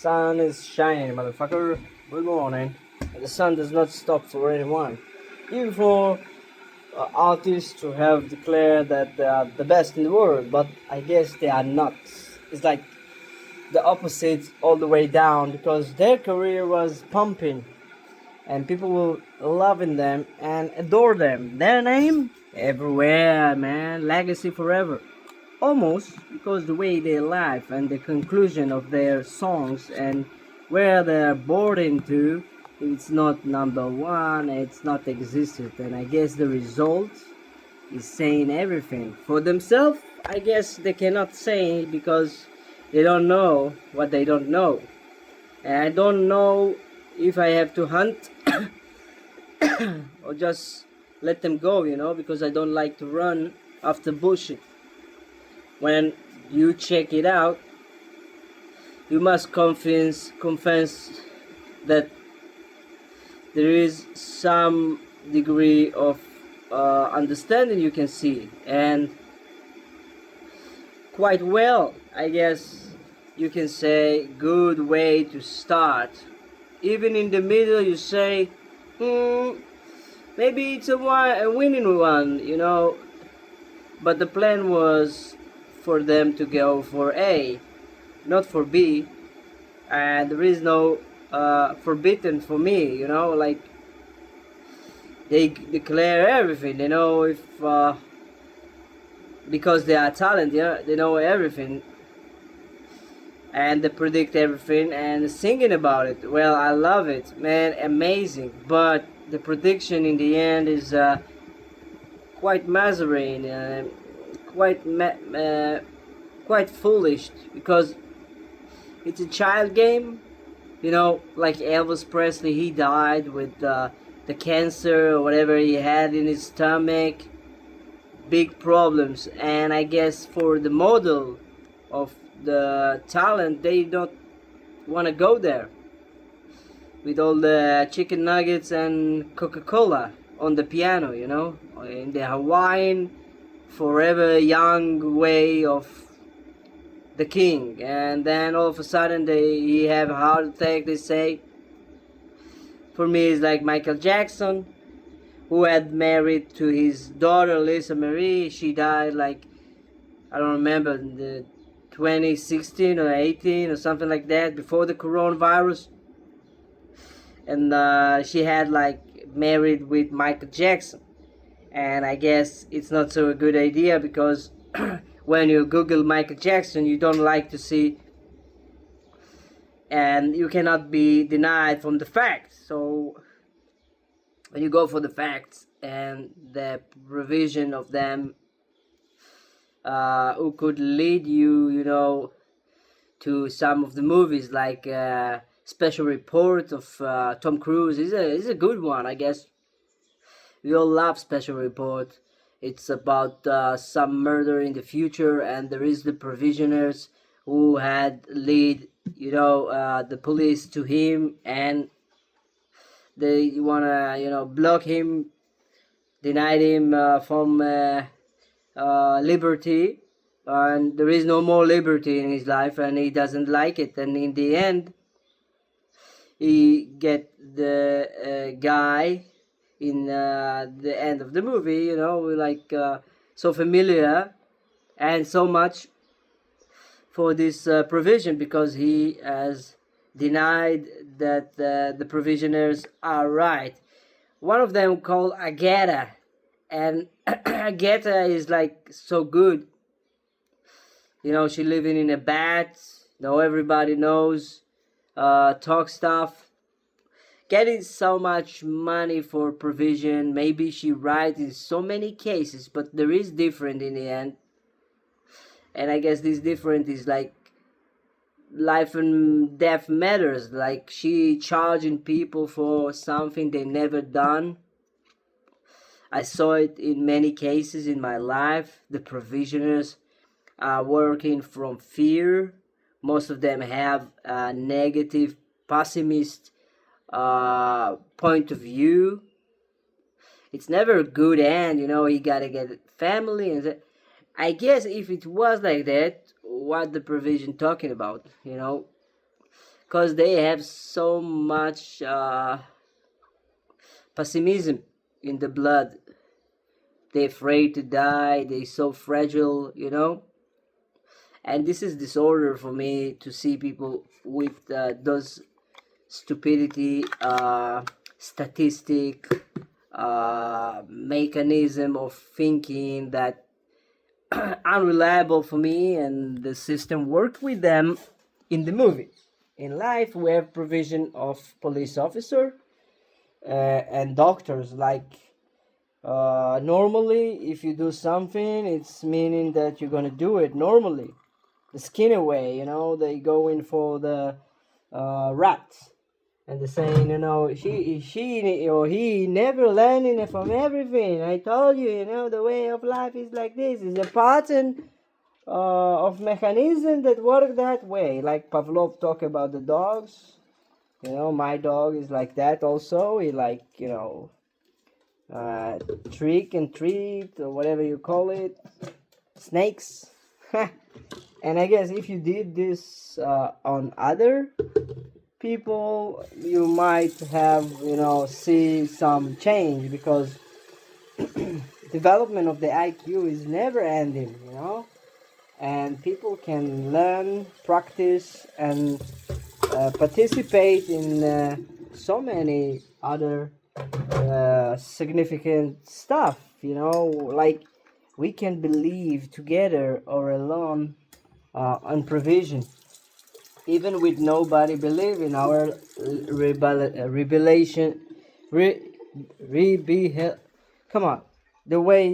sun is shining, motherfucker. Good morning. The sun does not stop for anyone. Even for artists who have declared that they are the best in the world, but I guess they are not. It's like the opposite all the way down because their career was pumping and people were loving them and adore them. Their name? Everywhere, man. Legacy forever. Almost because the way they live and the conclusion of their songs and where they're born into, it's not number one, it's not existed. And I guess the result is saying everything. For themselves, I guess they cannot say because they don't know what they don't know. And I don't know if I have to hunt or just let them go, because I don't like to run after bullshit. When you check it out, you must confess that there is some degree of understanding you can see, and quite well, I guess you can say, good way to start. Even in the middle you say, maybe it's a winning one, but the plan was for them to go for A, not for B, and there is no forbidden for me, like they declare everything. They know if because they are talented, they know everything, and they predict everything and singing about it. Well, I love it, man, amazing. But the prediction in the end is quite mazarine, quite foolish, because it's a child game. Like Elvis Presley, he died with the cancer or whatever he had in his stomach, big problems. And I guess for the model of the talent, they don't want to go there with all the chicken nuggets and Coca-Cola on the piano, in the Hawaiian forever young way of the king. And then all of a sudden he have a heart attack, they say. For me, it's like Michael Jackson, who had married to his daughter Lisa Marie. She died like, I don't remember, in the 2016 or 18 or something like that, before the coronavirus. And she had like married with Michael Jackson. And I guess it's not so a good idea because when you Google Michael Jackson, you don't like to see, and you cannot be denied from the facts. So when you go for the facts and the revision of them, who could lead you, to some of the movies, like Special Report of Tom Cruise is a good one, I guess. We all love Special Report. It's about some murder in the future, and there is the provisioners who had lead, the police to him, and they wanna, block him, deny him from liberty, and there is no more liberty in his life, and he doesn't like it. And in the end, he get the guy in the end of the movie, like so familiar and so much for this provision, because he has denied that the provisioners are right. One of them called Agatha, and Agatha is like so good. She living in a bat, everybody knows, talk stuff, getting so much money for provision. Maybe she right in so many cases, but there is different in the end. And I guess this different is like life and death matters. Like she charging people for something they never done. I saw it in many cases in my life. The provisioners are working from fear. Most of them have a negative, pessimist point of view. It's never a good end, you gotta get family. And I guess if it was like that, what the provision talking about, because they have so much pessimism in the blood. They're afraid to die, they're so fragile, you know. And this is disorder for me, to see people with those stupidity, statistic, mechanism of thinking that unreliable for me, and the system worked with them in the movie. In life, we have provision of police officer and doctors. Like normally, if you do something, it's meaning that you're gonna do it normally. The skinny way, you know, they go in for the rats, and they're saying, you know, she or he never learning from everything. I told you, you know, the way of life is like this. It's a pattern of mechanism that work that way. Like Pavlov talk about the dogs. You know, my dog is like that also. He like, you know, trick and treat, or whatever you call it. Snakes. And I guess if you did this on other people, you might have, you know, see some change, because development of the IQ is never ending, you know, and people can learn, practice, and participate in so many other significant stuff, you know, like we can believe together or alone on provision, even with nobody believe in our revelation, come on, the way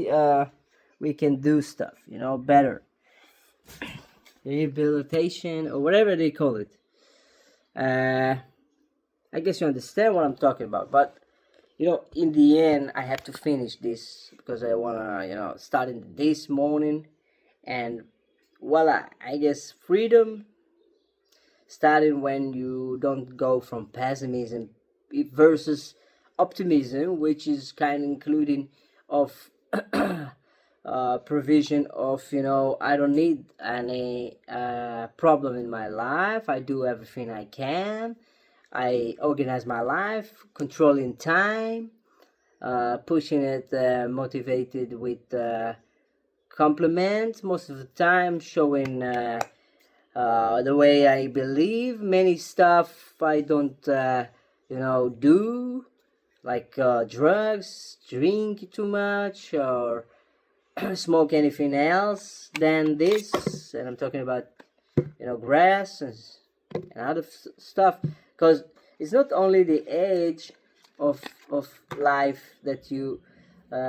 we can do stuff, you know, better, rehabilitation or whatever they call it. I guess you understand what I'm talking about, but you know, in the end, I have to finish this because I wanna, you know, start in this morning, and voila, I guess freedom starting when you don't go from pessimism versus optimism, which is kind of including of provision of, you know, I don't need any problem in my life. I do everything I can. I organize my life, controlling time, pushing it, motivated with compliments most of the time, showing the way I believe. Many stuff I don't, you know, do, like drugs, drink too much, or smoke anything else than this. And I'm talking about, you know, grass and other stuff, because it's not only the age of life that you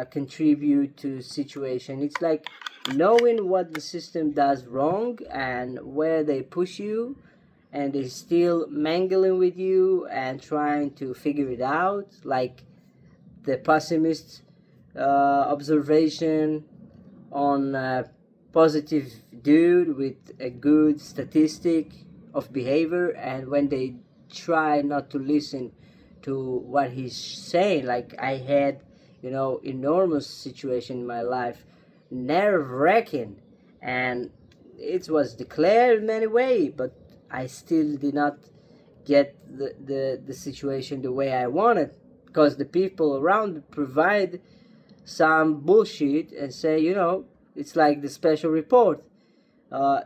contribute to situation. It's like knowing what the system does wrong and where they push you, and they still mangling with you and trying to figure it out, like the pessimist observation on a positive dude with a good statistic of behavior, and when they try not to listen to what he's saying, like I had, you know, enormous situation in my life, nerve-wracking, and it was declared in many ways, but I still did not get the situation the way I wanted, because the people around provide some bullshit and say, you know, it's like the special report.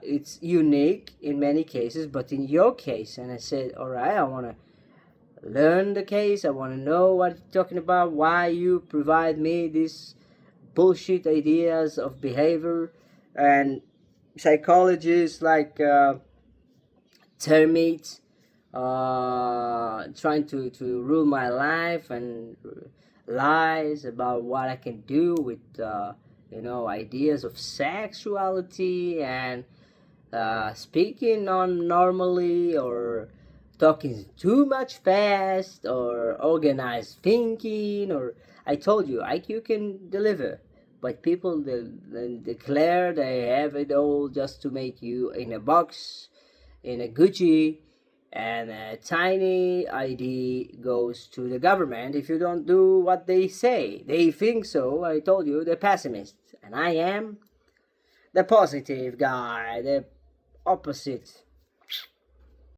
It's unique in many cases, but in your case, and I said, all right, I want to learn the case. I want to know what you're talking about, why you provide me these bullshit ideas of behavior. And psychologists like termites trying to rule my life, and lies about what I can do with you know, ideas of sexuality, and speaking non-normally, or talking too much fast, or organized thinking, or I told you, IQ can deliver, but people they declare they have it all just to make you in a box, in a Gucci, and a tiny ID goes to the government if you don't do what they say. They think so. I told you, they're pessimists, and I am the positive guy, the opposite